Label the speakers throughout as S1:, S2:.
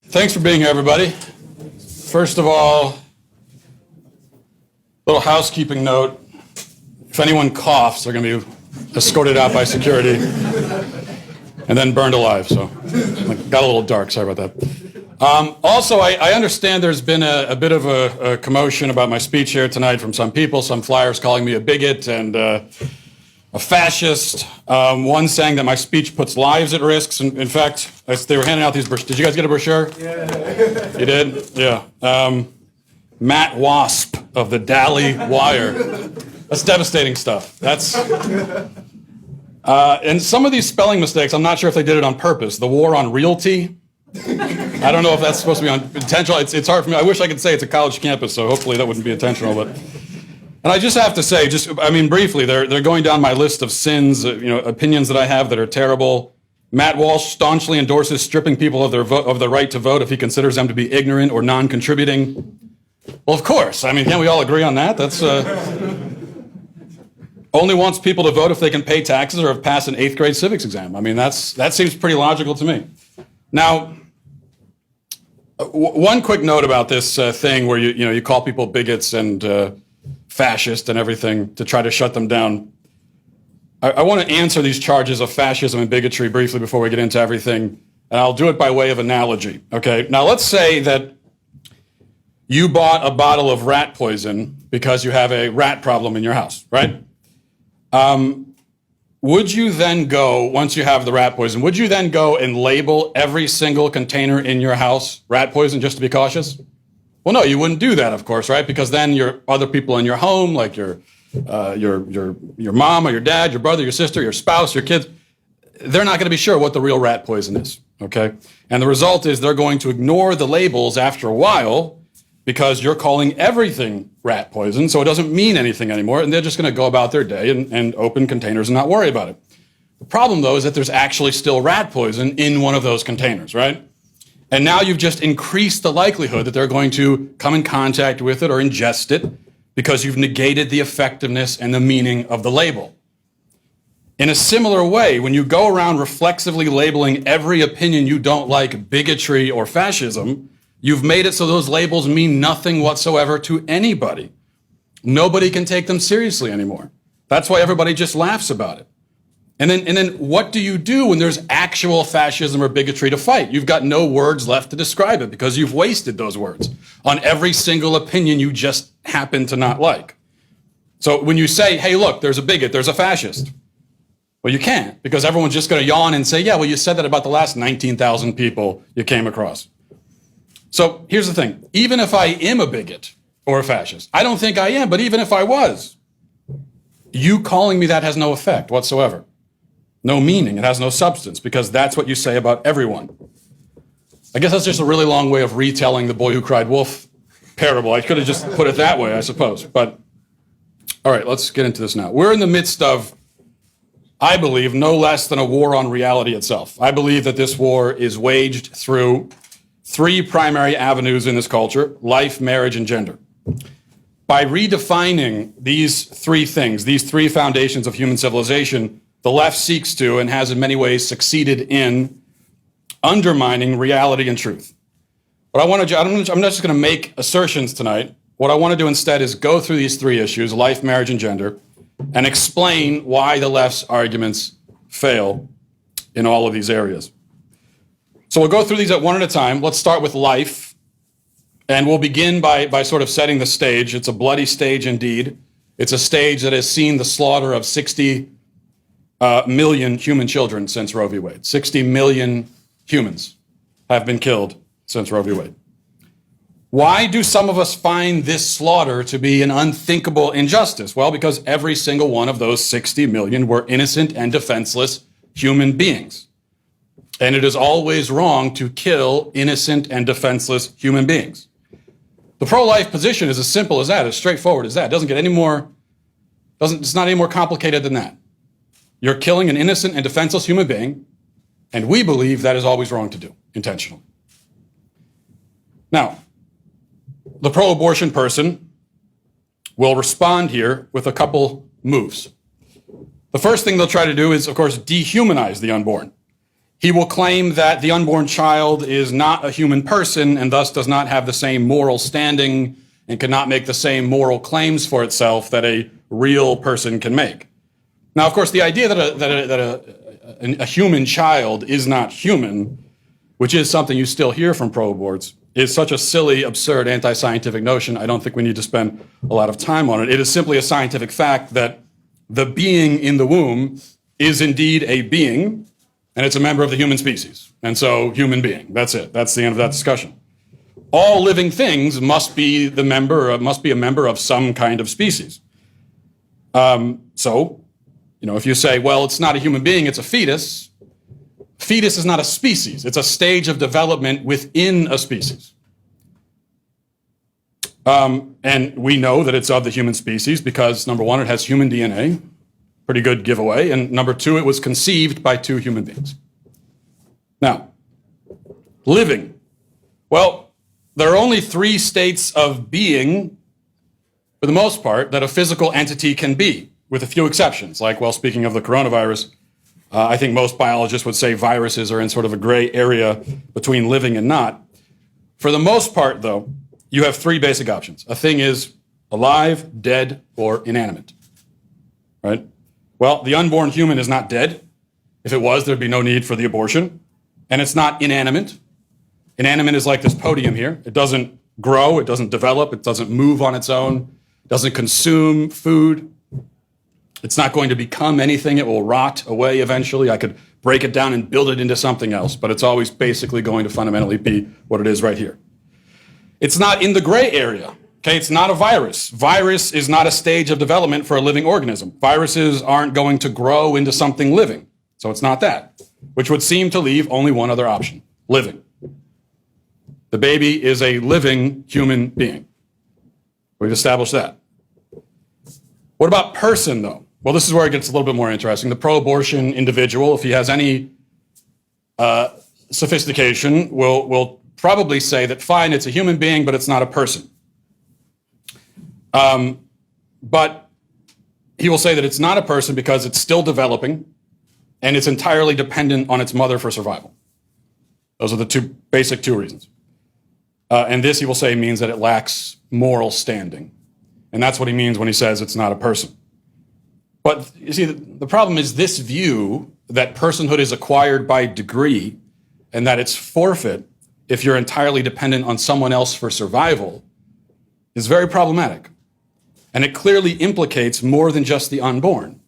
S1: Thanks for being here, everybody. First of all, little housekeeping note. If anyone coughs, they're going to be escorted out by security and then burned alive. So got a little dark. Sorry about that. Also, I understand there's been a bit of a commotion about my speech here tonight from some people, some flyers calling me a bigot and a fascist, one saying that my speech puts lives at risk. In fact, as they were handing out these brochures. Did you guys get a brochure? Yeah. You did? Yeah. Matt Wasp of the Daily Wire. That's devastating stuff. That's and some of these spelling mistakes, I'm not sure if they did it on purpose. The war on realty. I don't know if that's supposed to be intentional. It's hard for me. I wish I could say it's a college campus, so hopefully that wouldn't be intentional. And I just have to say, briefly, they're going down my list of sins, opinions that I have that are terrible. Matt Walsh staunchly endorses stripping people of their right to vote if he considers them to be ignorant or non-contributing. Well, of course. I mean, can't we all agree on that? That's only wants people to vote if they can pay taxes or have passed an 8th grade civics exam. I mean, that seems pretty logical to me. Now, one quick note about this thing where you call people bigots and fascist and everything to try to shut them down. I want to answer these charges of fascism and bigotry briefly before we get into everything, and I'll do it by way of analogy. Okay, now let's say that you bought a bottle of rat poison because you have a rat problem in your house, right? Would you then go, once you have the rat poison, would you then go and label every single container in your house rat poison just to be cautious? Well, no, you wouldn't do that, of course, right? Because then your other people in your home, like your mom or your dad, your brother, your sister, your spouse, your kids, they're not going to be sure what the real rat poison is, okay? And the result is they're going to ignore the labels after a while because you're calling everything rat poison, so it doesn't mean anything anymore, and they're just going to go about their day and open containers and not worry about it. The problem, though, is that there's actually still rat poison in one of those containers, right? And now you've just increased the likelihood that they're going to come in contact with it or ingest it because you've negated the effectiveness and the meaning of the label. In a similar way, when you go around reflexively labeling every opinion you don't like bigotry or fascism, you've made it so those labels mean nothing whatsoever to anybody. Nobody can take them seriously anymore. That's why everybody just laughs about it. And then what do you do when there's actual fascism or bigotry to fight? You've got no words left to describe it because you've wasted those words on every single opinion you just happen to not like. So when you say, hey, look, there's a bigot, there's a fascist. Well, you can't because everyone's just going to yawn and say, yeah, well, you said that about the last 19,000 people you came across. So here's the thing. Even if I am a bigot or a fascist, I don't think I am, but even if I was, you calling me that has no effect whatsoever. No meaning. It has no substance because that's what you say about everyone. I guess that's just a really long way of retelling the boy who cried wolf parable. I could have just put it that way, I suppose. But all right, let's get into this now. We're in the midst of, I believe, no less than a war on reality itself. I believe that this war is waged through 3 primary avenues in this culture: life, marriage, and gender. By redefining these 3 things, these 3 foundations of human civilization, the left seeks to and has in many ways succeeded in undermining reality and truth. What I want to do, I'm not just going to make assertions tonight. What I want to do instead is go through these 3 issues, life, marriage, and gender, and explain why the left's arguments fail in all of these areas. So we'll go through these one at a time. Let's start with life, and we'll begin by sort of setting the stage. It's a bloody stage indeed. It's a stage that has seen the slaughter of 60 million human children since Roe v. Wade. 60 million humans have been killed since Roe v. Wade. Why do some of us find this slaughter to be an unthinkable injustice? Well, because every single one of those 60 million were innocent and defenseless human beings. And it is always wrong to kill innocent and defenseless human beings. The pro-life position is as simple as that, as straightforward as that. It doesn't get it's not any more complicated than that. You're killing an innocent and defenseless human being, and we believe that is always wrong to do, intentionally. Now, the pro-abortion person will respond here with a couple moves. The first thing they'll try to do is, of course, dehumanize the unborn. He will claim that the unborn child is not a human person and thus does not have the same moral standing and cannot make the same moral claims for itself that a real person can make. Now, of course, the idea that a human child is not human, which is something you still hear from pro-aborts, is such a silly, absurd, anti-scientific notion. I don't think we need to spend a lot of time on it. It is simply a scientific fact that the being in the womb is indeed a being, and it's a member of the human species. And so, human being. That's it. That's the end of that discussion. All living things must be a member of some kind of species. So, if you say, well, it's not a human being, it's a fetus. Fetus is not a species. It's a stage of development within a species. And we know that it's of the human species because, number one, it has human DNA. Pretty good giveaway. And number two, it was conceived by two human beings. Now, living. Well, there are only three states of being, for the most part, that a physical entity can be, with a few exceptions. Like, well, speaking of the coronavirus, I think most biologists would say viruses are in sort of a gray area between living and not. For the most part, though, you have three basic options. A thing is alive, dead, or inanimate, right? Well, the unborn human is not dead. If it was, there'd be no need for the abortion. And it's not inanimate. Inanimate is like this podium here. It doesn't grow, it doesn't develop, it doesn't move on its own, it doesn't consume food. It's not going to become anything. It will rot away eventually. I could break it down and build it into something else, but it's always basically going to fundamentally be what it is right here. It's not in the gray area. Okay, it's not a virus. Virus is not a stage of development for a living organism. Viruses aren't going to grow into something living. So it's not that, which would seem to leave only one other option: living. The baby is a living human being. We've established that. What about person, though? Well, this is where it gets a little bit more interesting. The pro-abortion individual, if he has any sophistication, will probably say that, fine, it's a human being, but it's not a person. But he will say that it's not a person because it's still developing and it's entirely dependent on its mother for survival. Those are the basic two reasons. And this, he will say, means that it lacks moral standing. And that's what he means when he says it's not a person. But you see, the problem is this view that personhood is acquired by degree and that it's forfeit if you're entirely dependent on someone else for survival is very problematic. And it clearly implicates more than just the unborn.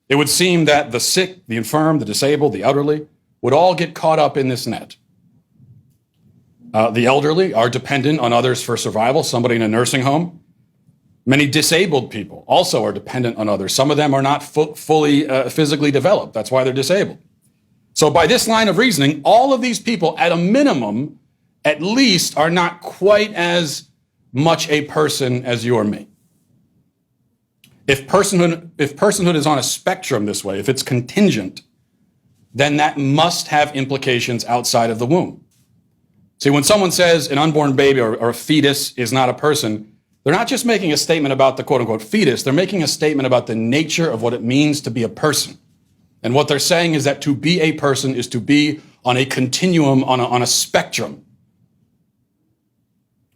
S1: It would seem that the sick, the infirm, the disabled, the elderly would all get caught up in this net. The elderly are dependent on others for survival, somebody in a nursing home. Many disabled people also are dependent on others. Some of them are not fully physically developed. That's why they're disabled. So by this line of reasoning, all of these people, at a minimum, at least, are not quite as much a person as you or me. If personhood is on a spectrum this way, if it's contingent, then that must have implications outside of the womb. See, when someone says an unborn baby or a fetus is not a person, they're not just making a statement about the quote-unquote fetus, they're making a statement about the nature of what it means to be a person. And what they're saying is that to be a person is to be on a continuum, on a spectrum.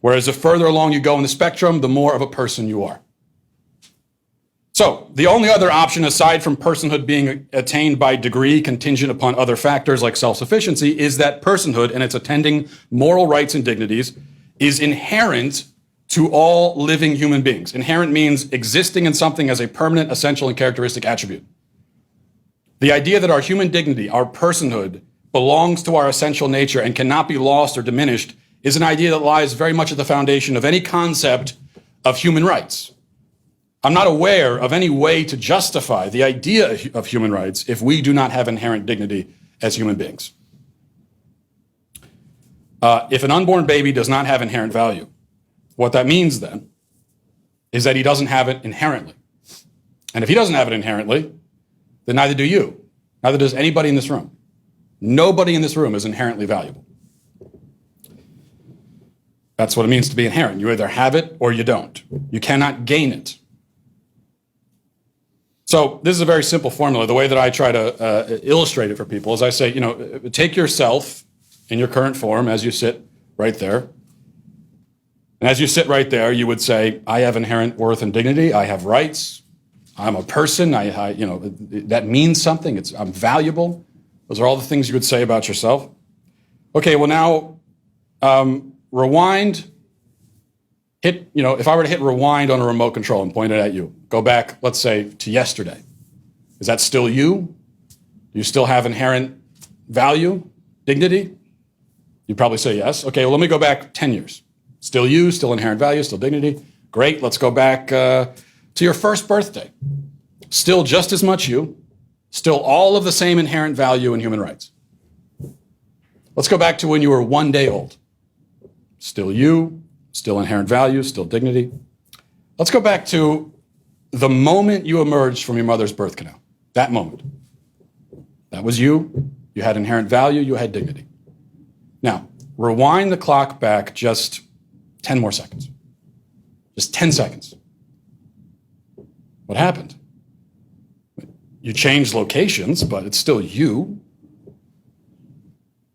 S1: Whereas the further along you go in the spectrum, the more of a person you are. So, the only other option aside from personhood being attained by degree contingent upon other factors like self-sufficiency is that personhood and its attending moral rights and dignities is inherent to all living human beings. Inherent means existing in something as a permanent, essential, and characteristic attribute. The idea that our human dignity, our personhood, belongs to our essential nature and cannot be lost or diminished is an idea that lies very much at the foundation of any concept of human rights. I'm not aware of any way to justify the idea of human rights if we do not have inherent dignity as human beings. If an unborn baby does not have inherent value, what that means then is that he doesn't have it inherently. And if he doesn't have it inherently, then neither do you. Neither does anybody in this room. Nobody in this room is inherently valuable. That's what it means to be inherent. You either have it or you don't. You cannot gain it. So this is a very simple formula. The way that I try to illustrate it for people is I say, take yourself in your current form as you sit right there. And as you sit right there, you would say, I have inherent worth and dignity. I have rights. I'm a person. That means something. I'm valuable. Those are all the things you would say about yourself. Okay, well now, rewind. If I were to hit rewind on a remote control and point it at you, go back, let's say, to yesterday. Is that still you? Do you still have inherent value, dignity? You'd probably say yes. Okay, well, let me go back 10 years. Still you, still inherent value, still dignity. Great, let's go back to your first birthday. Still just as much you, still all of the same inherent value and human rights. Let's go back to when you were 1 day old. Still you, still inherent value, still dignity. Let's go back to the moment you emerged from your mother's birth canal. That moment. That was you. You had inherent value, you had dignity. Now, rewind the clock back just 10 more seconds. Just 10 seconds. What happened? You changed locations, but it's still you.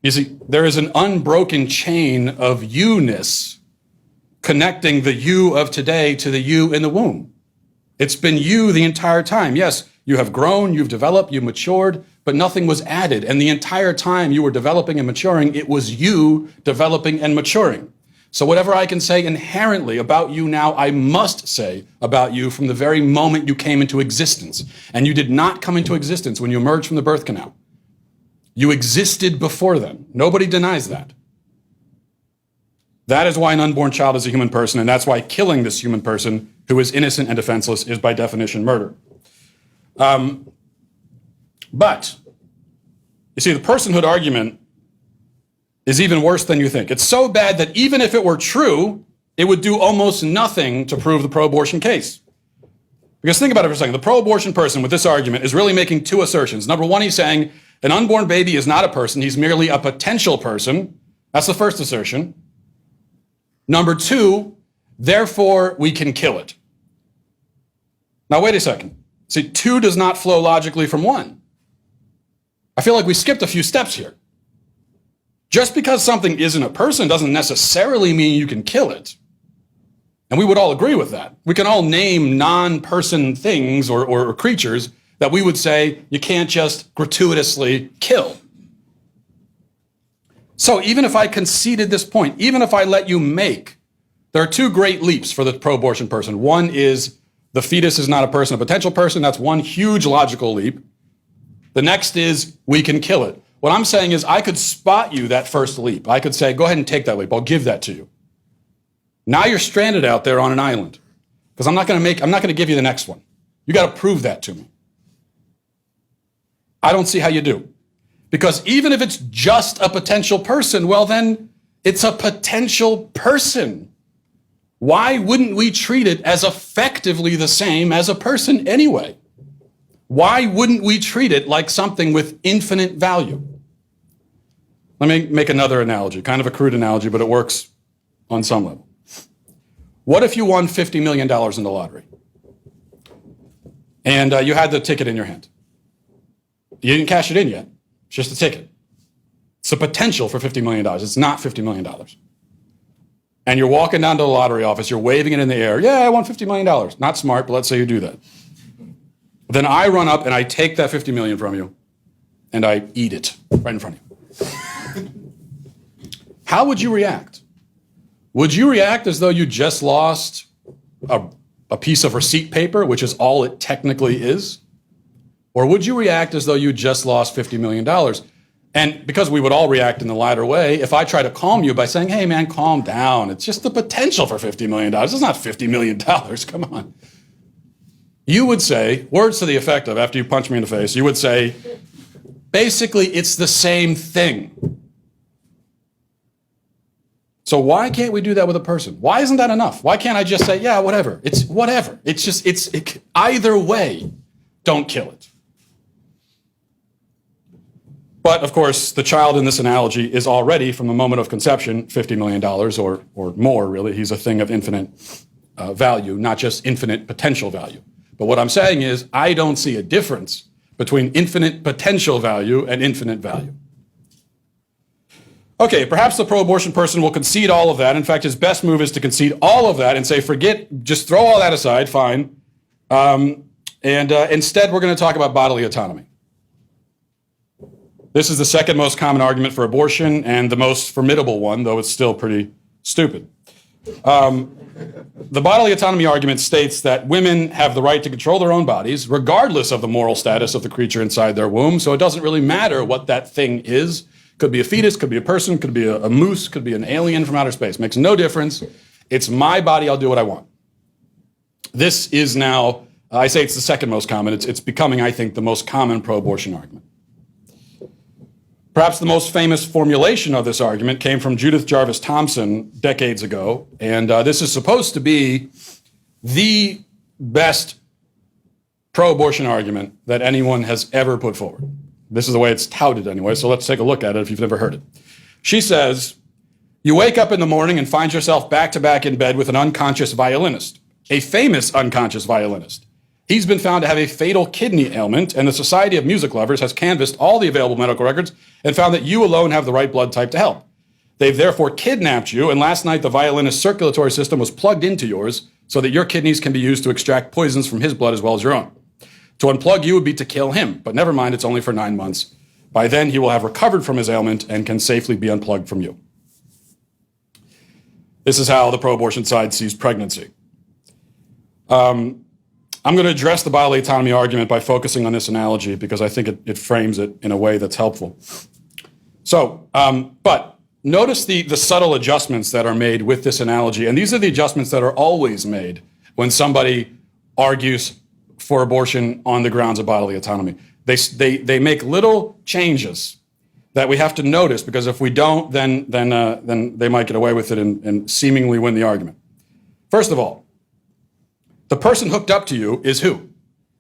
S1: You see, there is an unbroken chain of you-ness connecting the you of today to the you in the womb. It's been you the entire time. Yes, you have grown, you've developed, you've matured, but nothing was added. And the entire time you were developing and maturing, it was you developing and maturing. So whatever I can say inherently about you now, I must say about you from the very moment you came into existence. And you did not come into existence when you emerged from the birth canal. You existed before then. Nobody denies that. That is why an unborn child is a human person, and that's why killing this human person who is innocent and defenseless is by definition murder. But, you see, the personhood argument is even worse than you think. It's so bad that even if it were true, it would do almost nothing to prove the pro-abortion case. Because think about it for a second. The pro-abortion person with this argument is really making two assertions. Number one, he's saying an unborn baby is not a person. He's merely a potential person. That's the first assertion. Number two, therefore, we can kill it. Now, wait a second. See, two does not flow logically from one. I feel like we skipped a few steps here. Just because something isn't a person doesn't necessarily mean you can kill it. And we would all agree with that. We can all name non-person things or creatures that we would say you can't just gratuitously kill. So even if I conceded this point, even if I let you make, there are two great leaps for the pro-abortion person. One is the fetus is not a person, a potential person. That's one huge logical leap. The next is we can kill it. What I'm saying is I could spot you that first leap. I could say, go ahead and take that leap. I'll give that to you. Now you're stranded out there on an island because I'm not going to give you the next one. You got to prove that to me. I don't see how you do. Because even if it's just a potential person, well, then it's a potential person. Why wouldn't we treat it as effectively the same as a person anyway? Why wouldn't we treat it like something with infinite value? Let me make another analogy, kind of a crude analogy, but it works on some level. What if you won $50 million in the lottery? And you had the ticket in your hand. You didn't cash it in yet. It's just a ticket. It's the potential for $50 million. It's not $50 million. And you're walking down to the lottery office. You're waving it in the air. Yeah, I won $50 million. Not smart, but let's say you do that. Then I run up and I take that $50 million from you and I eat it right in front of you. How would you react? Would you react as though you just lost a piece of receipt paper, which is all it technically is? Or would you react as though you just lost $50 million? And because we would all react in the latter way, if I try to calm you by saying, hey, man, calm down. It's just the potential for $50 million. It's not $50 million. Come on. You would say, words to the effect of, after you punch me in the face, you would say, basically, it's the same thing. So why can't we do that with a person? Why isn't that enough? Why can't I just say, yeah, whatever. It's whatever. Either way, don't kill it. But, of course, the child in this analogy is already, from the moment of conception, $50 million or more, really. He's a thing of infinite value, not just infinite potential value. But what I'm saying is I don't see a difference between infinite potential value and infinite value. Okay, perhaps the pro-abortion person will concede all of that. In fact, his best move is to concede all of that and say, just throw all that aside, fine. Instead, we're going to talk about bodily autonomy. This is the second most common argument for abortion and the most formidable one, though it's still pretty stupid. The bodily autonomy argument states that women have the right to control their own bodies, regardless of the moral status of the creature inside their womb, so it doesn't really matter what that thing is. Could be a fetus, could be a person, could be a moose, could be an alien from outer space. Makes no difference. It's my body, I'll do what I want. This is now, I say it's the second most common. It's becoming, I think, the most common pro-abortion argument. Perhaps the most famous formulation of this argument came from Judith Jarvis Thomson decades ago, and this is supposed to be the best pro-abortion argument that anyone has ever put forward. This is the way it's touted anyway, so let's take a look at it if you've never heard it. She says, you wake up in the morning and find yourself back-to-back in bed with an unconscious violinist, a famous unconscious violinist. He's been found to have a fatal kidney ailment, and the Society of Music Lovers has canvassed all the available medical records and found that you alone have the right blood type to help. They've therefore kidnapped you, and last night the violinist's circulatory system was plugged into yours so that your kidneys can be used to extract poisons from his blood as well as your own. To unplug you would be to kill him, but never mind, it's only for 9 months. By then, he will have recovered from his ailment and can safely be unplugged from you. This is how the pro-abortion side sees pregnancy. I'm going to address the bodily autonomy argument by focusing on this analogy because I think it frames it in a way that's helpful. So, but notice the subtle adjustments that are made with this analogy, and these are the adjustments that are always made when somebody argues for abortion on the grounds of bodily autonomy. They make little changes that we have to notice, because if we don't, then they might get away with it and seemingly win the argument. First of all, the person hooked up to you is who?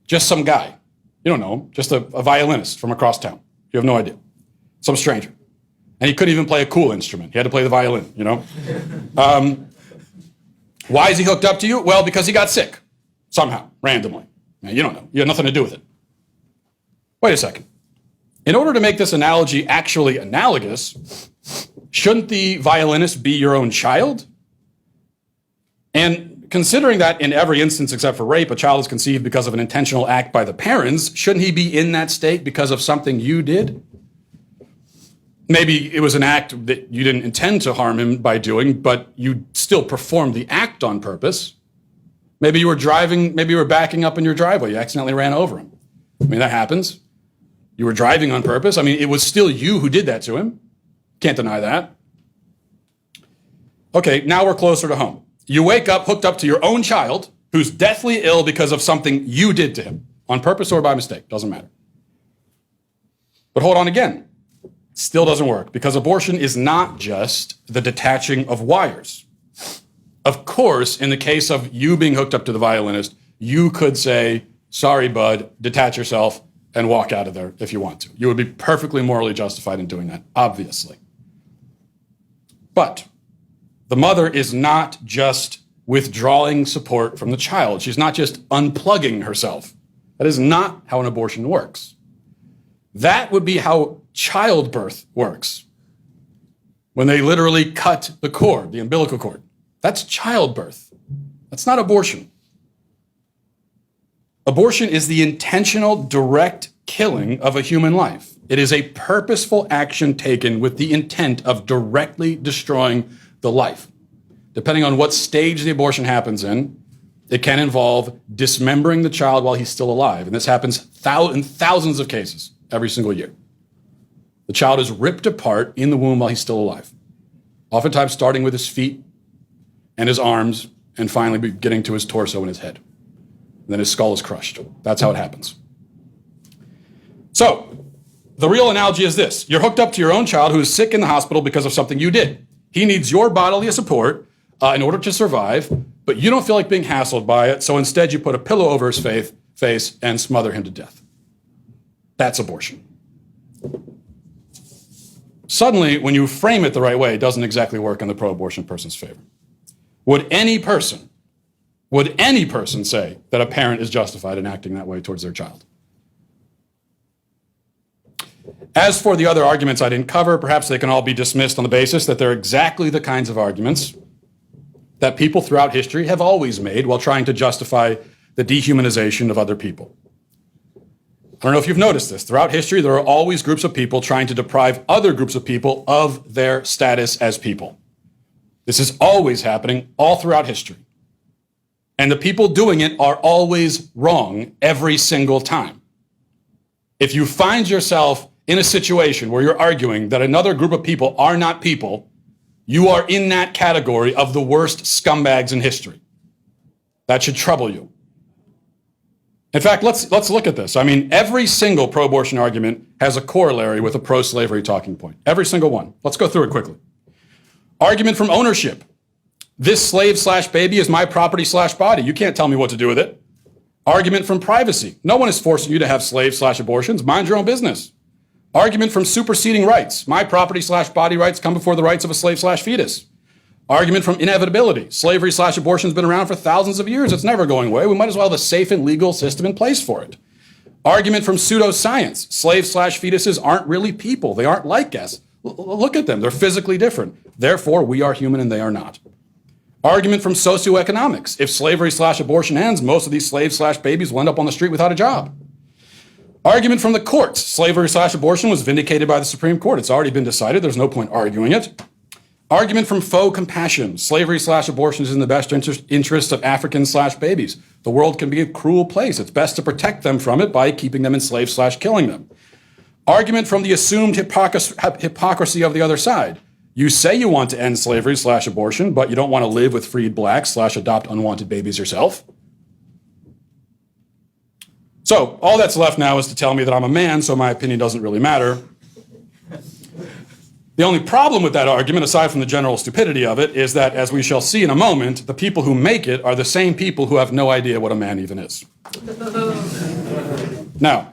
S1: Just some guy. You don't know him. Just a violinist from across town. You have no idea. Some stranger. And he couldn't even play a cool instrument. He had to play the violin, you know? Why is he hooked up to you? Well, because he got sick. Somehow. Randomly. Now, you don't know. You have nothing to do with it. Wait a second. In order to make this analogy actually analogous, shouldn't the violinist be your own child? And considering that in every instance except for rape, a child is conceived because of an intentional act by the parents, shouldn't he be in that state because of something you did? Maybe it was an act that you didn't intend to harm him by doing, but you still performed the act on purpose. Maybe you were backing up in your driveway. You accidentally ran over him. I mean, that happens. You were driving on purpose. I mean, it was still you who did that to him. Can't deny that. Okay, now we're closer to home. You wake up hooked up to your own child who's deathly ill because of something you did to him, on purpose or by mistake, doesn't matter. But hold on again. Still doesn't work, because abortion is not just the detaching of wires. Of course, in the case of you being hooked up to the violinist, you could say, sorry, bud, detach yourself and walk out of there if you want to. You would be perfectly morally justified in doing that, obviously. But the mother is not just withdrawing support from the child. She's not just unplugging herself. That is not how an abortion works. That would be how childbirth works. When they literally cut the cord, the umbilical cord. That's childbirth. That's not abortion. Abortion is the intentional, direct killing of a human life. It is a purposeful action taken with the intent of directly destroying the life. Depending on what stage the abortion happens in, it can involve dismembering the child while he's still alive. And this happens in thousands of cases every single year. The child is ripped apart in the womb while he's still alive. Oftentimes starting with his feet and his arms, and finally getting to his torso and his head. And then his skull is crushed. That's how it happens. So, the real analogy is this. You're hooked up to your own child who is sick in the hospital because of something you did. He needs your bodily support in order to survive, but you don't feel like being hassled by it, so instead you put a pillow over his face and smother him to death. That's abortion. Suddenly, when you frame it the right way, it doesn't exactly work in the pro-abortion person's favor. Would any person would any person say that a parent is justified in acting that way towards their child. As for the other arguments I didn't cover, perhaps they can all be dismissed on the basis that they're exactly the kinds of arguments that people throughout history have always made while trying to justify the dehumanization of other people. I don't know if you've noticed this. Throughout history, there are always groups of people trying to deprive other groups of people of their status as people. This is always happening all throughout history. And the people doing it are always wrong every single time. If you find yourself in a situation where you're arguing that another group of people are not people, you are in that category of the worst scumbags in history. That should trouble you. In fact, let's look at this. I mean, every single pro-abortion argument has a corollary with a pro-slavery talking point. Every single one. Let's go through it quickly. Argument from ownership. This slave/baby is my property/body. You can't tell me what to do with it. Argument from privacy. No one is forcing you to have slave/abortions. Mind your own business. Argument from superseding rights. My property/body rights come before the rights of a slave/fetus. Argument from inevitability. Slavery/abortion has been around for thousands of years. It's never going away. We might as well have a safe and legal system in place for it. Argument from pseudoscience. Slaves/fetuses aren't really people. They aren't like us. Look at them. They're physically different. Therefore, we are human and they are not. Argument from socioeconomics. If slavery/abortion ends, most of these slaves/babies will end up on the street without a job. Argument from the courts. Slavery/abortion was vindicated by the Supreme Court. It's already been decided. There's no point arguing it. Argument from faux compassion. Slavery/abortion is in the best interest of Africans/babies. The world can be a cruel place. It's best to protect them from it by keeping them enslaved/killing them. Argument from the assumed hypocrisy of the other side. You say you want to end slavery/abortion, but you don't want to live with freed blacks/adopt unwanted babies yourself. So all that's left now is to tell me that I'm a man, so my opinion doesn't really matter. The only problem with that argument, aside from the general stupidity of it, is that, as we shall see in a moment, the people who make it are the same people who have no idea what a man even is. Now,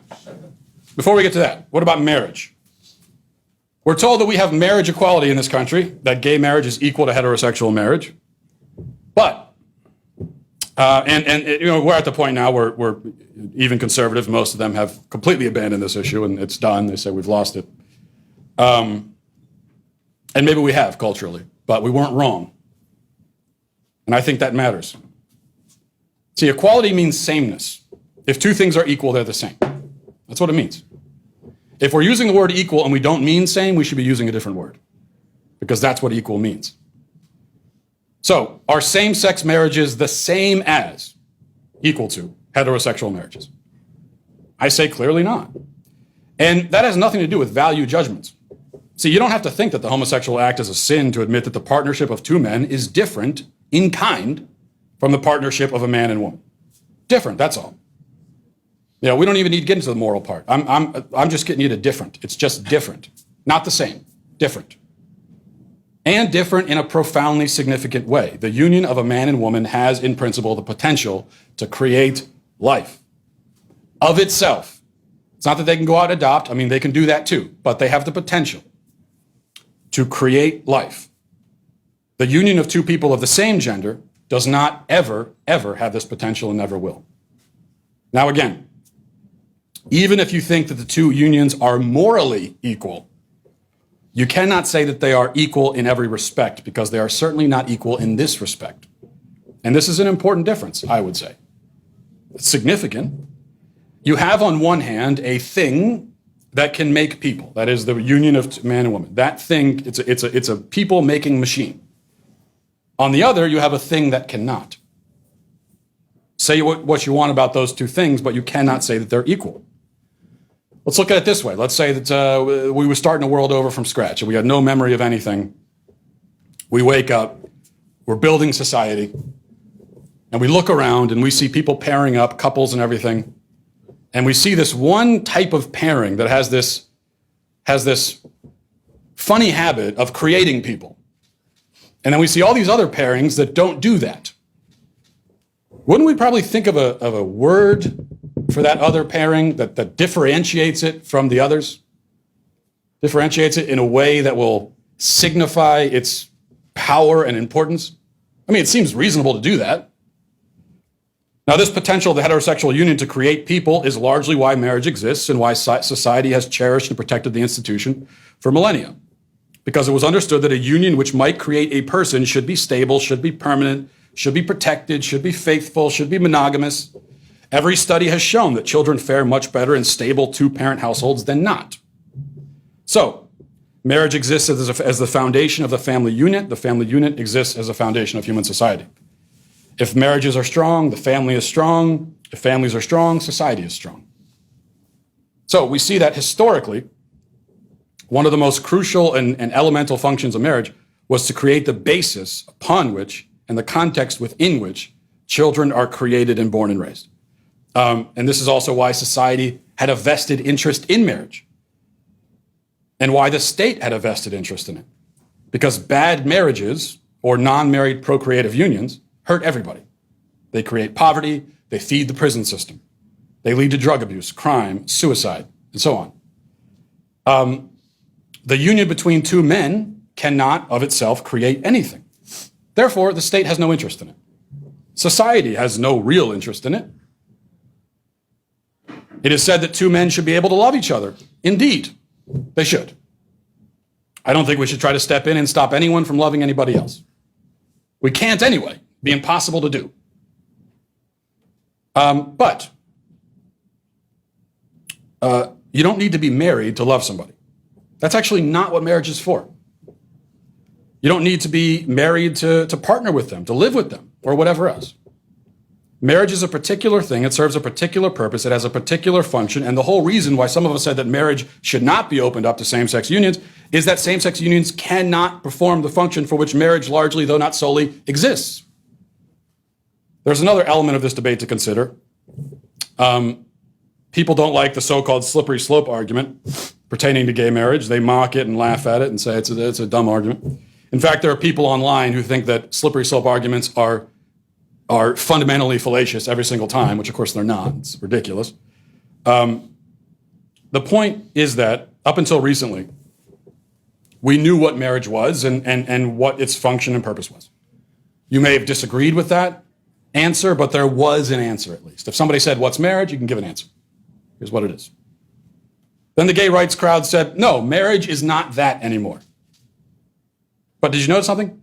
S1: before we get to that, what about marriage? We're told that we have marriage equality in this country, that gay marriage is equal to heterosexual marriage. But, we're at the point now where even conservatives, most of them have completely abandoned this issue and it's done. They say we've lost it. And maybe we have culturally, but we weren't wrong. And I think that matters. See, equality means sameness. If two things are equal, they're the same. That's what it means. If we're using the word equal and we don't mean same, we should be using a different word, because that's what equal means. So, are same-sex marriages the same as, equal to, heterosexual marriages? I say clearly not. And that has nothing to do with value judgments. See, you don't have to think that the homosexual act is a sin to admit that the partnership of two men is different in kind from the partnership of a man and woman. Different, that's all. We don't even need to get into the moral part. I'm just getting you to different. It's just different. Not the same. Different. And different in a profoundly significant way. The union of a man and woman has, in principle, the potential to create life of itself. It's not that they can go out and adopt. I mean, they can do that too. But they have the potential to create life. The union of two people of the same gender does not ever, ever have this potential and never will. Now again, even if you think that the two unions are morally equal, you cannot say that they are equal in every respect, because they are certainly not equal in this respect. And this is an important difference, I would say. It's significant. You have on one hand a thing that can make people. That is the union of man and woman. That thing, it's a people-making machine. On the other, you have a thing that cannot. Say what you want about those two things, but you cannot say that they're equal. Let's look at it this way. Let's say that we were starting a world over from scratch and we had no memory of anything. We wake up, we're building society, and we look around and we see people pairing up, couples and everything, and we see this one type of pairing that has this funny habit of creating people. And then we see all these other pairings that don't do that. Wouldn't we probably think of a word for that other pairing that differentiates it from the others? Differentiates it in a way that will signify its power and importance? I mean, it seems reasonable to do that. Now, this potential of the heterosexual union to create people is largely why marriage exists and why society has cherished and protected the institution for millennia. Because it was understood that a union which might create a person should be stable, should be permanent, should be protected, should be faithful, should be monogamous. Every study has shown that children fare much better in stable two-parent households than not. So, marriage exists as the foundation of the family unit. The family unit exists as a foundation of human society. If marriages are strong, the family is strong. If families are strong, society is strong. So we see that historically, one of the most crucial and elemental functions of marriage was to create the basis upon which and the context within which children are created and born and raised. And this is also why society had a vested interest in marriage and why the state had a vested interest in it. Because bad marriages or non-married procreative unions hurt everybody. They create poverty, they feed the prison system, they lead to drug abuse, crime, suicide, and so on. The union between two men cannot of itself create anything. Therefore, the state has no interest in it. Society has no real interest in it. It is said that two men should be able to love each other. Indeed, they should. I don't think we should try to step in and stop anyone from loving anybody else. We can't anyway. It'd be impossible to do. But you don't need to be married to love somebody. That's actually not what marriage is for. You don't need to be married to partner with them, to live with them, or whatever else. Marriage is a particular thing. It serves a particular purpose. It has a particular function. And the whole reason why some of us said that marriage should not be opened up to same-sex unions is that same-sex unions cannot perform the function for which marriage largely, though not solely, exists. There's another element of this debate to consider. People don't like the so-called slippery slope argument pertaining to gay marriage. They mock it and laugh at it and say it's a dumb argument. In fact, there are people online who think that slippery slope arguments are fundamentally fallacious every single time, which of course they're not. It's ridiculous. The point is that up until recently, we knew what marriage was and what its function and purpose was. You may have disagreed with that answer, but there was an answer at least. If somebody said, "What's marriage?" you can give an answer. Here's what it is. Then the gay rights crowd said, "No, marriage is not that anymore." But did you notice something?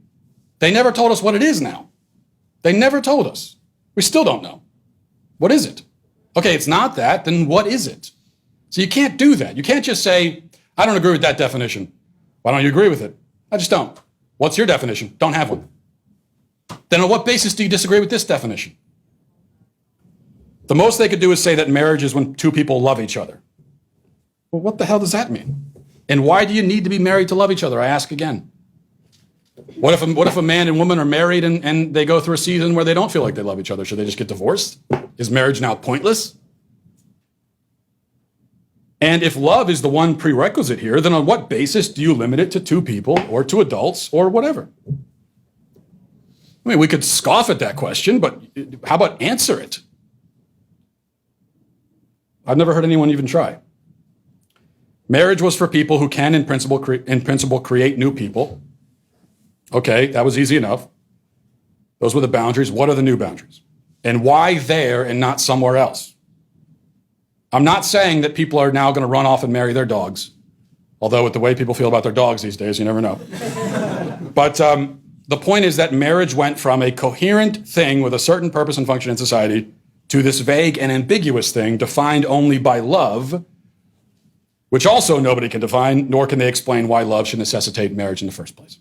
S1: They never told us what it is now. They never told us. We still don't know. What is it? Okay, it's not that, then what is it? So you can't do that. You can't just say, "I don't agree with that definition." Why don't you agree with it? I just don't. What's your definition? Don't have one. Then on what basis do you disagree with this definition? The most they could do is say that marriage is when two people love each other. Well, what the hell does that mean? And why do you need to be married to love each other? I ask again. What if a man and woman are married and they go through a season where they don't feel like they love each other? Should they just get divorced? Is marriage now pointless? And if love is the one prerequisite here, then on what basis do you limit it to two people or to adults or whatever? I mean, we could scoff at that question, but how about answer it? I've never heard anyone even try. Marriage was for people who can, in principle, create new people. Okay, that was easy enough. Those were the boundaries. What are the new boundaries? And why there and not somewhere else? I'm not saying that people are now going to run off and marry their dogs, although with the way people feel about their dogs these days, you never know. But the point is that marriage went from a coherent thing with a certain purpose and function in society to this vague and ambiguous thing defined only by love, which also nobody can define, nor can they explain why love should necessitate marriage in the first place.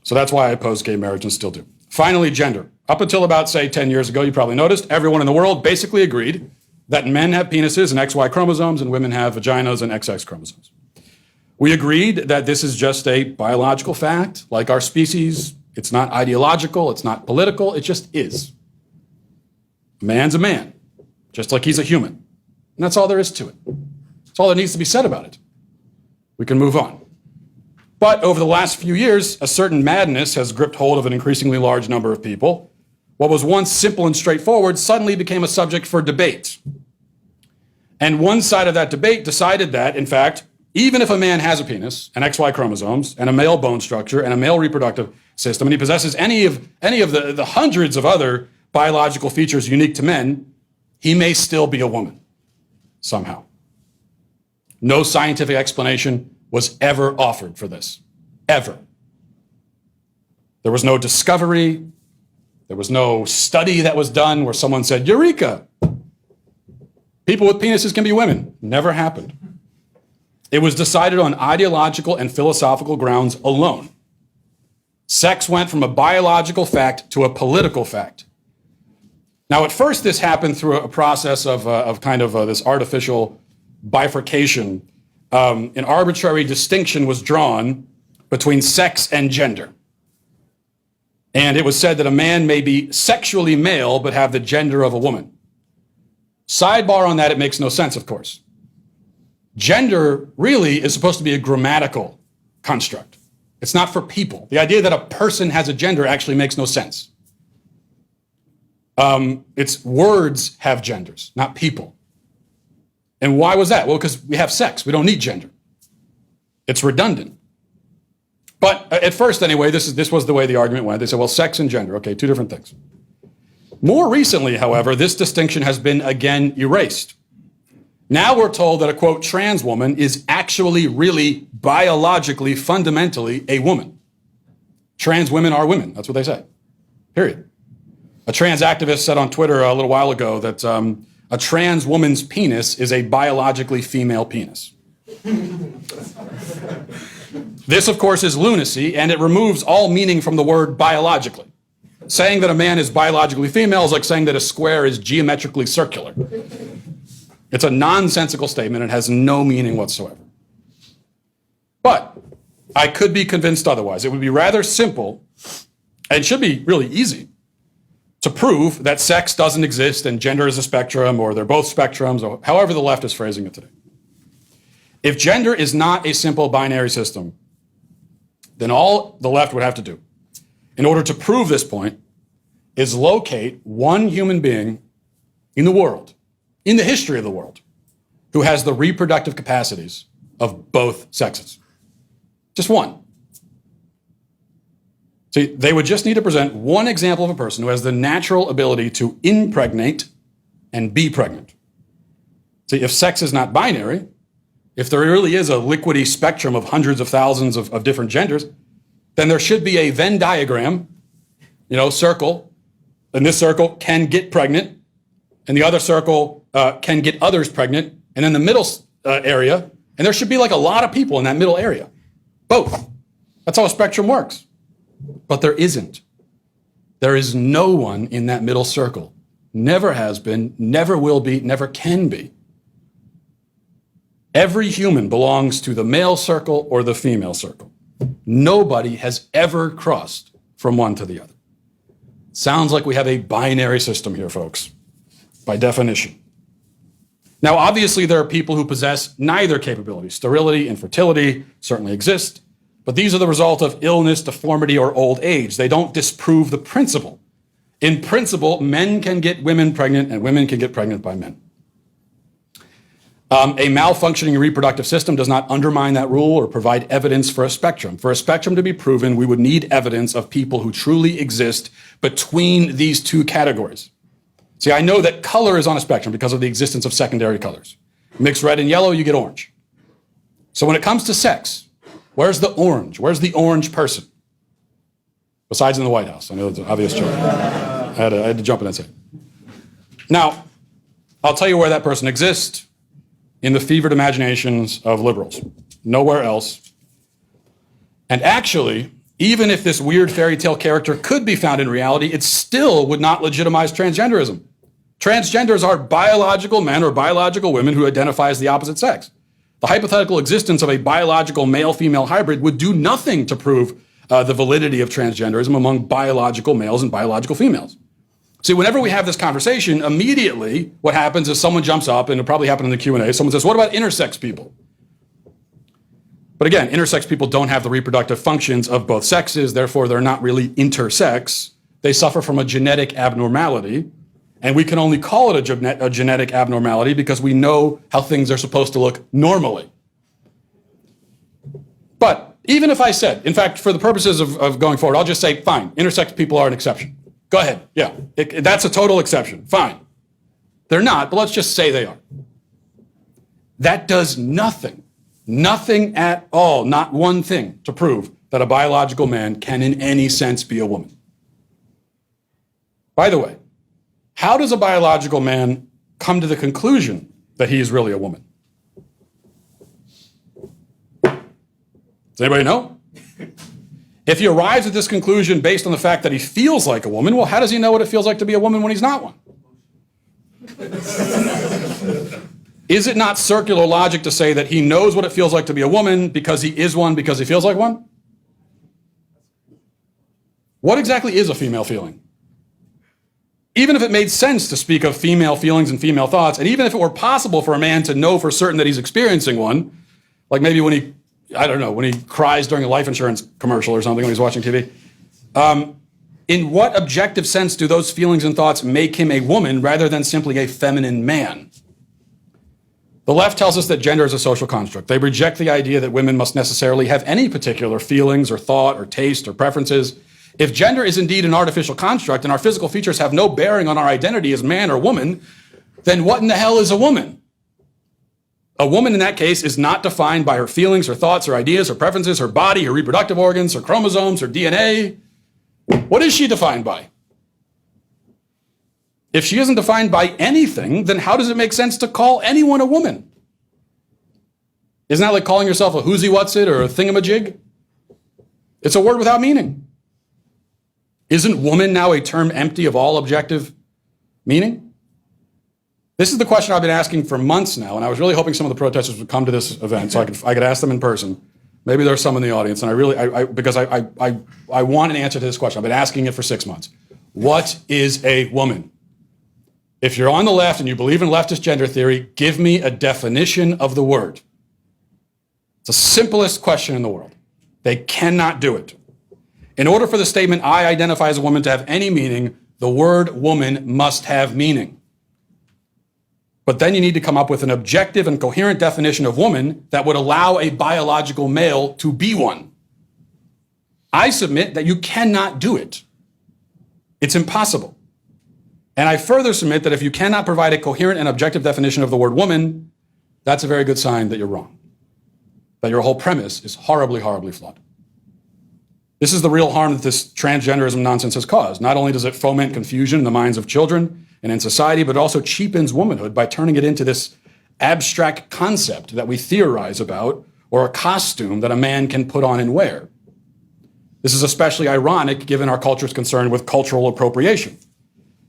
S1: So that's why I oppose gay marriage and still do. Finally, gender. Up until about, say, 10 years ago, you probably noticed, everyone in the world basically agreed that men have penises and XY chromosomes and women have vaginas and XX chromosomes. We agreed that this is just a biological fact, like our species. It's not ideological, it's not political, it just is. A man's a man, just like he's a human. And that's all there is to it. That's all that needs to be said about it. We can move on. But over the last few years, a certain madness has gripped hold of an increasingly large number of people. What was once simple and straightforward suddenly became a subject for debate. And one side of that debate decided that, in fact, even if a man has a penis and XY chromosomes and a male bone structure and a male reproductive system, and he possesses any of the hundreds of other biological features unique to men, he may still be a woman somehow. No scientific explanation was ever offered for this, ever. There was no discovery. There was no study that was done where someone said, Eureka! People with penises can be women. Never happened. It was decided on ideological and philosophical grounds alone. Sex went from a biological fact to a political fact. Now, at first, this happened through a process of this artificial bifurcation. An arbitrary distinction was drawn between sex and gender. And it was said that a man may be sexually male but have the gender of a woman. Sidebar on that, it makes no sense, of course. Gender really is supposed to be a grammatical construct. It's not for people. The idea that a person has a gender actually makes no sense. It's words have genders, not people. And why was that? Well, because we have sex. We don't need gender. It's redundant. But at first, anyway, this was the way the argument went. They said, well, sex and gender, okay, two different things. More recently, however, this distinction has been again erased. Now we're told that a, quote, trans woman is actually really biologically, fundamentally a woman. Trans women are women. That's what they say. Period. A trans activist said on Twitter a little while ago that a trans woman's penis is a biologically female penis. This, of course, is lunacy, and it removes all meaning from the word biologically. Saying that a man is biologically female is like saying that a square is geometrically circular. It's a nonsensical statement. It has no meaning whatsoever. But I could be convinced otherwise. It would be rather simple, and should be really easy, to prove that sex doesn't exist and gender is a spectrum, or they're both spectrums, or however the left is phrasing it today. If gender is not a simple binary system, then all the left would have to do, in order to prove this point, is locate one human being in the world, in the history of the world, who has the reproductive capacities of both sexes. Just one. See, they would just need to present one example of a person who has the natural ability to impregnate and be pregnant. See, if sex is not binary, if there really is a liquidy spectrum of hundreds of thousands of different genders, then there should be a Venn diagram, circle, and this circle can get pregnant, and the other circle can get others pregnant, and then the middle area, and there should be like a lot of people in that middle area. Both. That's how a spectrum works. But there isn't. There is no one in that middle circle. Never has been, never will be, never can be. Every human belongs to the male circle or the female circle. Nobody has ever crossed from one to the other. Sounds like we have a binary system here, folks, by definition. Now, obviously, there are people who possess neither capability. Sterility, infertility certainly exist, but these are the result of illness, deformity, or old age. They don't disprove the principle. In principle, men can get women pregnant and women can get pregnant by men. A malfunctioning reproductive system does not undermine that rule or provide evidence for a spectrum. For a spectrum to be proven, we would need evidence of people who truly exist between these two categories. See, I know that color is on a spectrum because of the existence of secondary colors. Mix red and yellow, you get orange. So when it comes to sex, where's the orange? Where's the orange person? Besides in the White House. I know it's an obvious choice. I had to jump in and say it. Now, I'll tell you where that person exists. In the fevered imaginations of liberals. Nowhere else. And actually, even if this weird fairy tale character could be found in reality, it still would not legitimize transgenderism. Transgenders are biological men or biological women who identify as the opposite sex. The hypothetical existence of a biological male-female hybrid would do nothing to prove the validity of transgenderism among biological males and biological females. See, whenever we have this conversation, immediately what happens is someone jumps up, and it'll probably happen in the Q&A, someone says, what about intersex people? But again, intersex people don't have the reproductive functions of both sexes, therefore they're not really intersex. They suffer from a genetic abnormality, and we can only call it a genetic abnormality because we know how things are supposed to look normally. But even if I said, in fact, for the purposes of going forward, I'll just say, fine, intersex people are an exception. Go ahead. Yeah, that's a total exception. Fine. They're not, but let's just say they are. That does nothing at all, not one thing, to prove that a biological man can in any sense be a woman. By the way, how does a biological man come to the conclusion that he is really a woman? Does anybody know? If he arrives at this conclusion based on the fact that he feels like a woman, well, how does he know what it feels like to be a woman when he's not one? Is it not circular logic to say that he knows what it feels like to be a woman because he is one because he feels like one? What exactly is a female feeling? Even if it made sense to speak of female feelings and female thoughts, and even if it were possible for a man to know for certain that he's experiencing one, like maybe when he cries during a life insurance commercial or something when he's watching TV, in what objective sense do those feelings and thoughts make him a woman rather than simply a feminine man? The left tells us that gender is a social construct. They reject the idea that women must necessarily have any particular feelings or thought or taste or preferences. If gender is indeed an artificial construct and our physical features have no bearing on our identity as man or woman, then what in the hell is a woman? A woman in that case is not defined by her feelings, her thoughts, her ideas, her preferences, her body, her reproductive organs, her chromosomes, her DNA. What is she defined by? If she isn't defined by anything, then how does it make sense to call anyone a woman? Isn't that like calling yourself a whoosy-what's-it or a thingamajig? It's a word without meaning. Isn't woman now a term empty of all objective meaning? This is the question I've been asking for months now, and I was really hoping some of the protesters would come to this event so I could ask them in person. Maybe there's some in the audience, and because I want an answer to this question. I've been asking it for 6 months. What is a woman? If you're on the left and you believe in leftist gender theory, give me a definition of the word. It's the simplest question in the world. They cannot do it. In order for the statement, I identify as a woman, to have any meaning, the word woman must have meaning. But then you need to come up with an objective and coherent definition of woman that would allow a biological male to be one. I submit that you cannot do it. It's impossible. And I further submit that if you cannot provide a coherent and objective definition of the word woman, that's a very good sign that you're wrong. That your whole premise is horribly, horribly flawed. This is the real harm that this transgenderism nonsense has caused. Not only does it foment confusion in the minds of children and in society, but it also cheapens womanhood by turning it into this abstract concept that we theorize about, or a costume that a man can put on and wear. This is especially ironic given our culture's concern with cultural appropriation.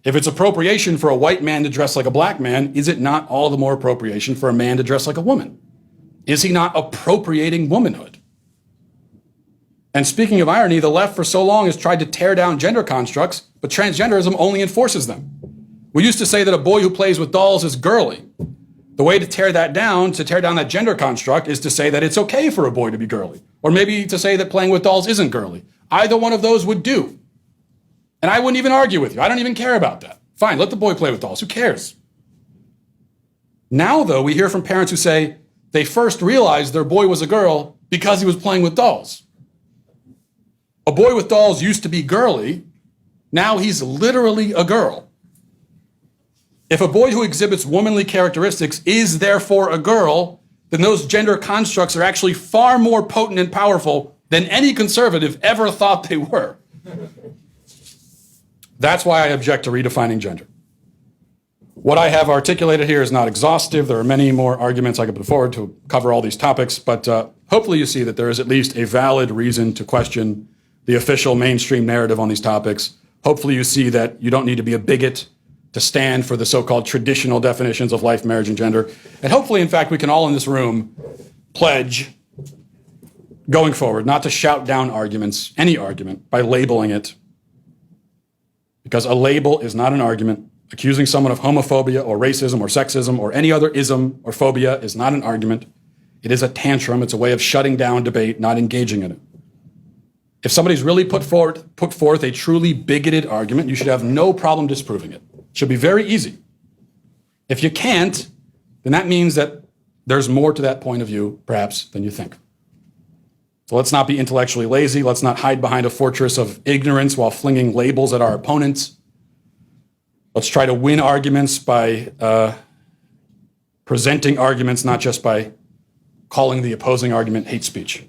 S1: If it's appropriation for a white man to dress like a black man, is it not all the more appropriation for a man to dress like a woman? Is he not appropriating womanhood? And speaking of irony, the left for so long has tried to tear down gender constructs, but transgenderism only enforces them. We used to say that a boy who plays with dolls is girly. The way to tear that down, that gender construct, is to say that it's okay for a boy to be girly. Or maybe to say that playing with dolls isn't girly. Either one of those would do. And I wouldn't even argue with you. I don't even care about that. Fine, let the boy play with dolls. Who cares? Now, though, we hear from parents who say they first realized their boy was a girl because he was playing with dolls. A boy with dolls used to be girly. Now he's literally a girl. If a boy who exhibits womanly characteristics is therefore a girl, then those gender constructs are actually far more potent and powerful than any conservative ever thought they were. That's why I object to redefining gender. What I have articulated here is not exhaustive. There are many more arguments I could put forward to cover all these topics, but hopefully you see that there is at least a valid reason to question the official mainstream narrative on these topics. Hopefully you see that you don't need to be a bigot to stand for the so-called traditional definitions of life, marriage, and gender. And hopefully, in fact, we can all in this room pledge going forward not to shout down arguments, any argument, by labeling it. Because a label is not an argument. Accusing someone of homophobia or racism or sexism or any other ism or phobia is not an argument. It is a tantrum. It's a way of shutting down debate, not engaging in it. If somebody's really put forth a truly bigoted argument, you should have no problem disproving it. It should be very easy. If you can't, then that means that there's more to that point of view, perhaps, than you think. So let's not be intellectually lazy. Let's not hide behind a fortress of ignorance while flinging labels at our opponents. Let's try to win arguments by presenting arguments, not just by calling the opposing argument hate speech.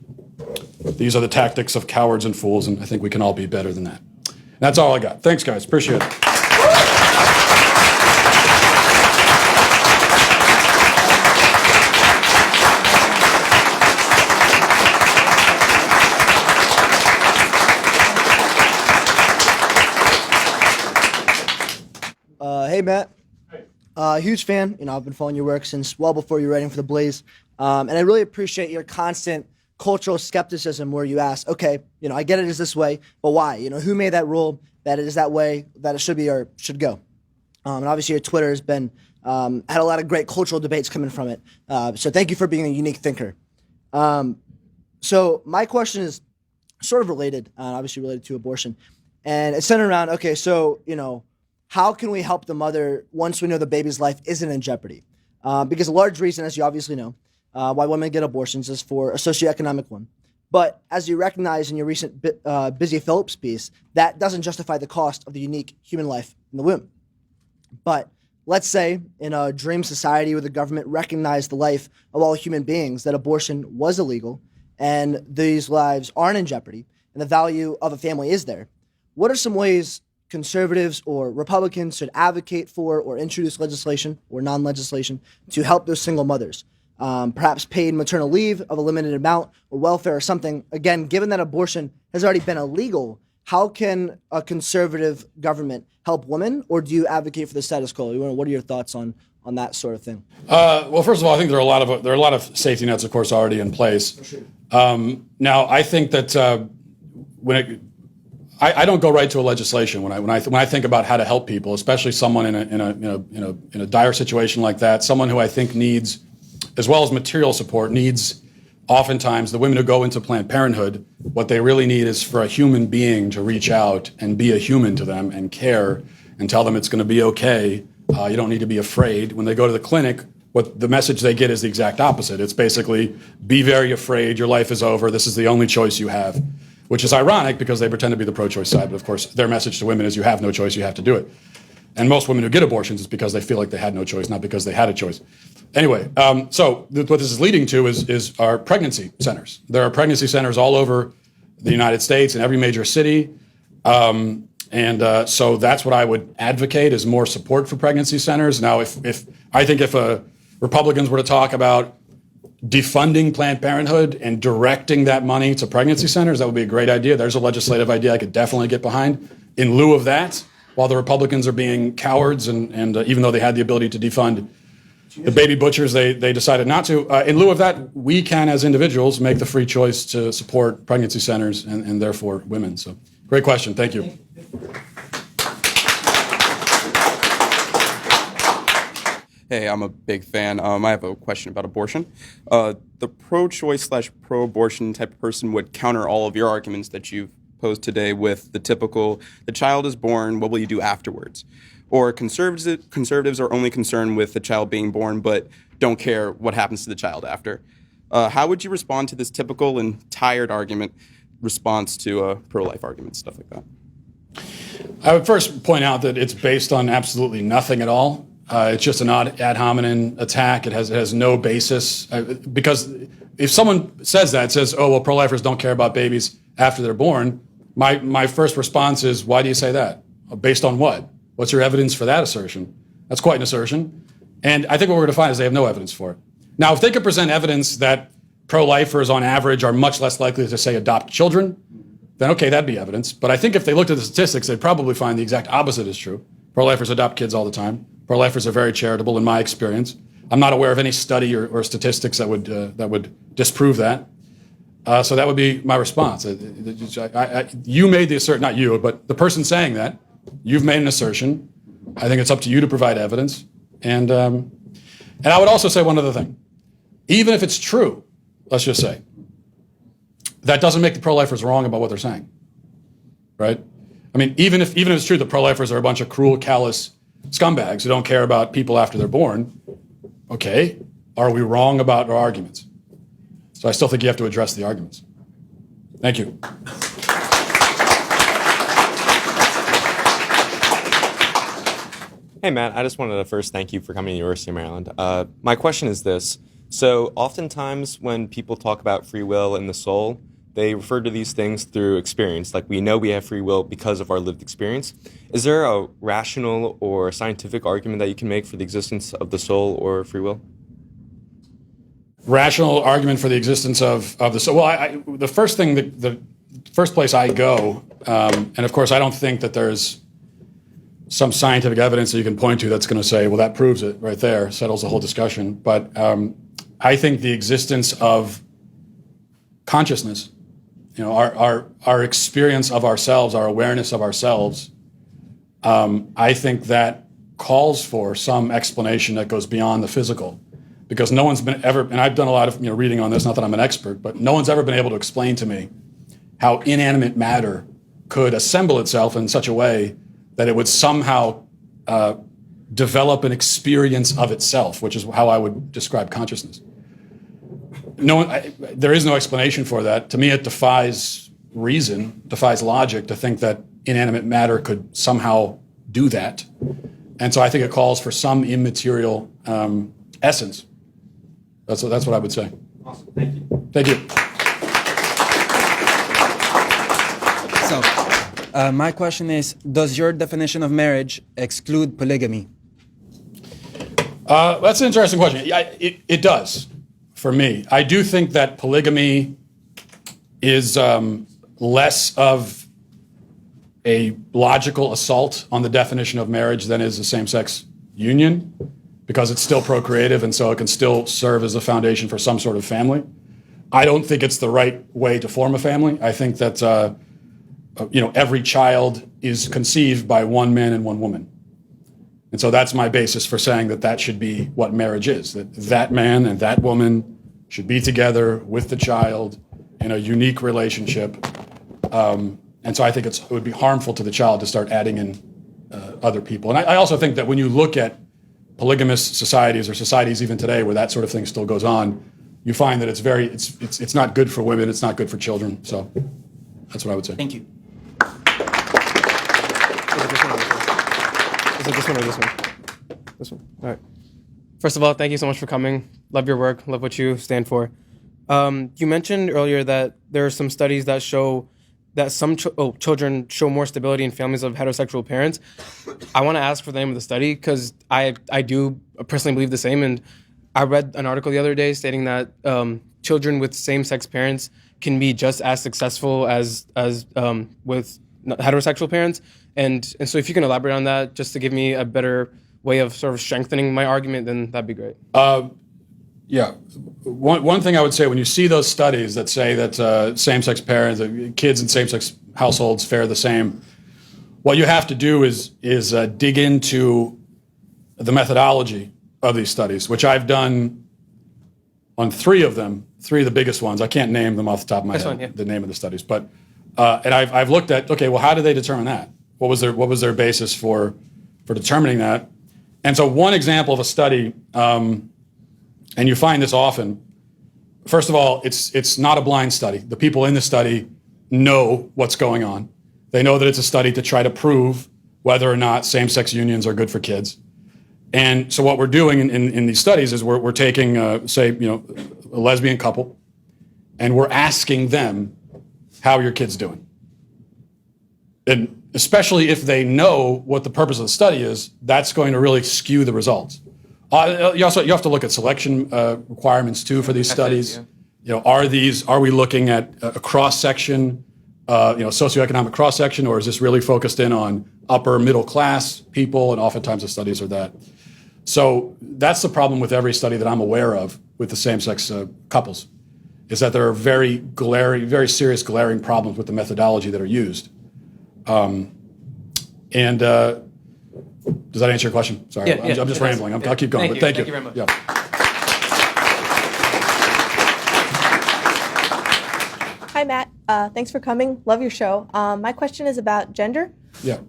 S1: These are the tactics of cowards and fools, and I think we can all be better than that. That's all I got. Thanks, guys. Appreciate it.
S2: Hey, Matt. Huge fan. I've been following your work since well before you were writing for The Blaze. And I really appreciate your constant cultural skepticism where you ask, okay, I get it is this way, but why? Who made that rule that it is that way, that it should be or should go? And obviously your Twitter has been, had a lot of great cultural debates coming from it. So thank you for being a unique thinker. So my question is sort of related, obviously related to abortion. And it's centered around, okay, so, how can we help the mother once we know the baby's life isn't in jeopardy? Because a large reason, as you obviously know, why women get abortions is for a socioeconomic one. But as you recognize in your recent Busy Phillips piece, that doesn't justify the cost of the unique human life in the womb. But let's say in a dream society where the government recognized the life of all human beings, that abortion was illegal and these lives aren't in jeopardy and the value of a family is there. What are some ways conservatives or Republicans should advocate for or introduce legislation or non-legislation to help those single mothers? Perhaps paid maternal leave of a limited amount or welfare or something. Again, given that abortion has already been illegal, how can a conservative government help women, or do you advocate for the status quo? What are your thoughts on that sort of thing?
S1: Well, first of all, I think there are a lot of safety nets, of course, already in place. Sure. Now, I think that I don't go right to a legislation when I think about how to help people, especially someone in a dire situation like that, someone who I think needs, as well as material support, needs oftentimes the women who go into Planned Parenthood. What they really need is for a human being to reach out and be a human to them and care and tell them it's going to be okay. You don't need to be afraid. When they go to the clinic, what the message they get is the exact opposite. It's basically, be very afraid, your life is over, this is the only choice you have. Which is ironic because they pretend to be the pro-choice side, but of course their message to women is you have no choice, you have to do it. And most women who get abortions is because they feel like they had no choice, not because they had a choice. Anyway, so what this is leading to is our pregnancy centers. There are pregnancy centers all over the United States in every major city. So that's what I would advocate, is more support for pregnancy centers. Now, if Republicans were to talk about defunding Planned Parenthood and directing that money to pregnancy centers, that would be a great idea. There's a legislative idea I could definitely get behind. In lieu of that, while the Republicans are being cowards and even though they had the ability to defund the baby butchers, they decided not to. In lieu of that, we can, as individuals, make the free choice to support pregnancy centers and therefore women. So, great question. Thank you.
S3: Hey, I'm a big fan. I have a question about abortion. The pro-choice / pro-abortion type of person would counter all of your arguments that you've posed today with the typical, the child is born, what will you do afterwards? Or conservatives are only concerned with the child being born but don't care what happens to the child after. How would you respond to this typical and tired argument response to pro-life arguments, stuff like that?
S1: I would first point out that it's based on absolutely nothing at all. It's just an ad hominem attack. It has no basis. Because if someone says, oh, well, pro-lifers don't care about babies after they're born, my first response is, why do you say that? Based on what? What's your evidence for that assertion? That's quite an assertion. And I think what we're going to find is they have no evidence for it. Now, if they could present evidence that pro-lifers on average are much less likely to, say, adopt children, then okay, that'd be evidence. But I think if they looked at the statistics, they'd probably find the exact opposite is true. Pro-lifers adopt kids all the time. Pro-lifers are very charitable, in my experience. I'm not aware of any study or statistics that would disprove that. So that would be my response. You made the assertion, not you, but the person saying that, you've made an assertion. I think it's up to you to provide evidence. And I would also say one other thing. Even if it's true, let's just say, that doesn't make the pro-lifers wrong about what they're saying, right? I mean, even if it's true that pro-lifers are a bunch of cruel, callous scumbags who don't care about people after they're born, okay, are we wrong about our arguments? So I still think you have to address the arguments. Thank you.
S4: Hey, Matt, I just wanted to first thank you for coming to the University of Maryland. My question is this. So oftentimes when people talk about free will and the soul, they refer to these things through experience. Like we know we have free will because of our lived experience. Is there a rational or scientific argument that you can make for the existence of the soul or free will?
S1: Rational argument for the existence of the soul. Well, the first thing, the first place I go, and of course I don't think that there's some scientific evidence that you can point to that's going to say, well, that proves it right there, settles the whole discussion. But I think the existence of consciousness, our experience of ourselves, our awareness of ourselves, I think that calls for some explanation that goes beyond the physical. Because no one's been ever, and I've done a lot of reading on this, not that I'm an expert, but no one's ever been able to explain to me how inanimate matter could assemble itself in such a way that it would somehow develop an experience of itself, which is how I would describe consciousness. There is no explanation for that. To me, it defies reason, defies logic to think that inanimate matter could somehow do that. And so I think it calls for some immaterial essence. That's what I would say.
S4: Awesome. Thank you.
S1: Thank you.
S5: So, my question is, does your definition of marriage exclude polygamy?
S1: That's an interesting question. It does, for me. I do think that polygamy is less of a logical assault on the definition of marriage than is a same-sex union, because it's still procreative, and so it can still serve as a foundation for some sort of family. I don't think it's the right way to form a family. I think that every child is conceived by one man and one woman. And so that's my basis for saying that should be what marriage is, that man and that woman should be together with the child in a unique relationship. And so I think it would be harmful to the child to start adding in other people. And I also think that when you look at polygamous societies or societies even today where that sort of thing still goes on, you find that it's not good for women, it's not good for children. So that's what I would say.
S5: Thank you.
S6: Is it this one or this one? This one. All right. First of all, thank you so much for coming. Love your work. Love what you stand for. You mentioned earlier that there are some studies that show that some children show more stability in families of heterosexual parents. I want to ask for the name of the study because I do personally believe the same. And I read an article the other day stating that children with same-sex parents can be just as successful as with heterosexual parents. And so if you can elaborate on that just to give me a better way of sort of strengthening my argument, then that'd be great.
S1: Yeah. One thing I would say, when you see those studies that say that same-sex parents, kids in same-sex households fare the same, what you have to do is dig into the methodology of these studies, which I've done on 3 of them, 3 of the biggest ones. I can't name them off the top of my head, the name of the studies, but and I've looked at, okay, well, how did they determine that? What was their basis for determining that? And so one example of a study. And you find this often. First of all, it's not a blind study. The people in the study know what's going on. They know that it's a study to try to prove whether or not same-sex unions are good for kids. And so what we're doing in these studies is we're taking, say, a lesbian couple, and we're asking them, how are your kids doing? And especially if they know what the purpose of the study is, that's going to really skew the results. You have to look at selection requirements too for these studies. Yeah. Are we looking at a cross section, socioeconomic cross section, or is this really focused in on upper middle class people? And oftentimes the studies are that. So that's the problem with every study that I'm aware of with the same-sex couples, is that there are very serious glaring problems with the methodology that are used. Does that answer your question? Sorry,
S6: Yeah,
S1: I'm just rambling. I'll keep going, but thank you.
S6: Thank you very much.
S1: Yeah.
S7: Hi, Matt. Thanks for coming. Love your show. My question is about gender.
S1: Yeah.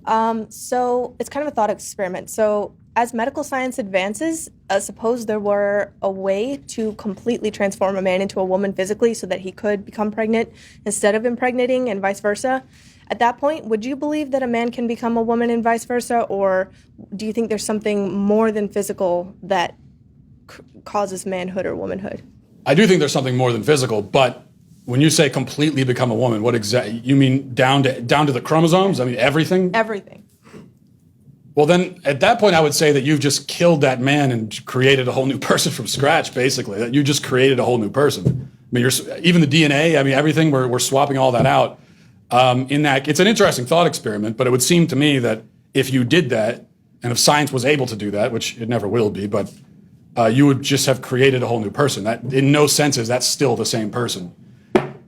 S7: So it's kind of a thought experiment. So as medical science advances, suppose there were a way to completely transform a man into a woman physically so that he could become pregnant instead of impregnating and vice versa. At that point, would you believe that a man can become a woman and vice versa, or do you think there's something more than physical that causes manhood or womanhood?
S1: I do think there's something more than physical, but when you say completely become a woman, what exactly you mean? Down to the chromosomes? I mean everything?
S7: Everything.
S1: Well, then at that point, I would say that you've just killed that man and created a whole new person from scratch. Basically, that you just created a whole new person. I mean, even the DNA. I mean, everything. We're swapping all that out. In that, it's an interesting thought experiment, but it would seem to me that if you did that, and if science was able to do that, which it never will be, but you would just have created a whole new person. That, in no senses, that's still the same person.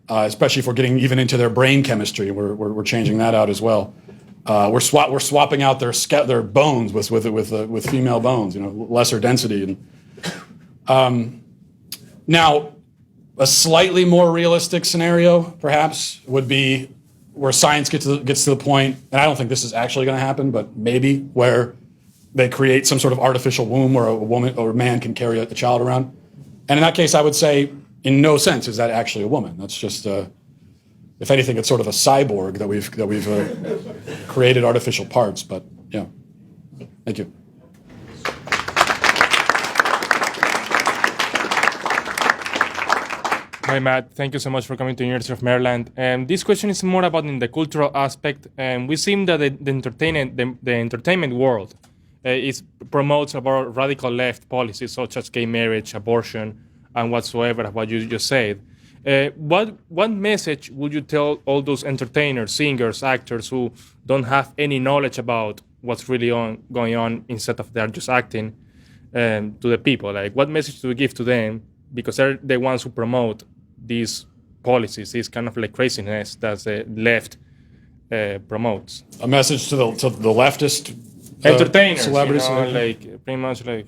S1: Especially if we're getting even into their brain chemistry, we're changing that out as well. We're swapping out their bones with female bones, lesser density. And now, a slightly more realistic scenario, perhaps, would be where science gets to the point, and I don't think this is actually going to happen, but maybe where they create some sort of artificial womb where a woman or a man can carry a child around. And in that case, I would say, in no sense is that actually a woman. That's just, if anything, it's sort of a cyborg that we've created artificial parts. But yeah, thank you.
S8: Hi, Matt. Thank you so much for coming to the University of Maryland. This question is more about in the cultural aspect. We seem that the entertainment world promotes about radical left policies such as gay marriage, abortion, and whatsoever, what you just said. What message would you tell all those entertainers, singers, actors who don't have any knowledge about what's really going on instead of they're just acting to the people? Like, what message do you give to them? Because they're the ones who promote these policies, this kind of like craziness that the left promotes.
S1: A message to the leftist
S8: entertainers,
S1: celebrities,
S8: like pretty much like.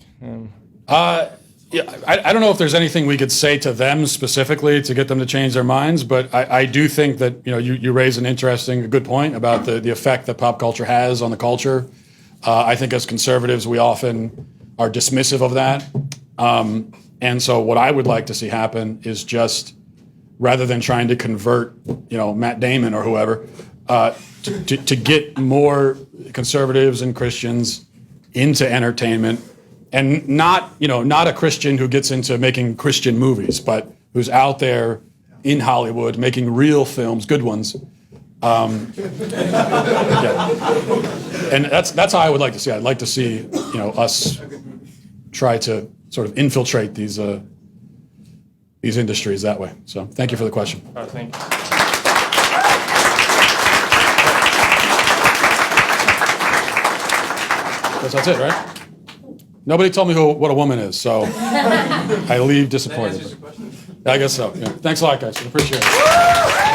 S1: Yeah, I don't know if there's anything we could say to them specifically to get them to change their minds, but I do think that you raise a good point about the effect that pop culture has on the culture. I think as conservatives, we often are dismissive of that. And so what I would like to see happen is just, rather than trying to convert, Matt Damon or whoever, to get more conservatives and Christians into entertainment, and not a Christian who gets into making Christian movies, but who's out there in Hollywood making real films, good ones. Yeah. And that's how I would like to see it. I'd like to see us try to sort of infiltrate these industries that way. So thank you for the question.
S8: Thank you.
S1: Guess that's it, right? Nobody told me what a woman is, so I leave disappointed. I guess so. Yeah. Thanks a lot, guys. I appreciate it.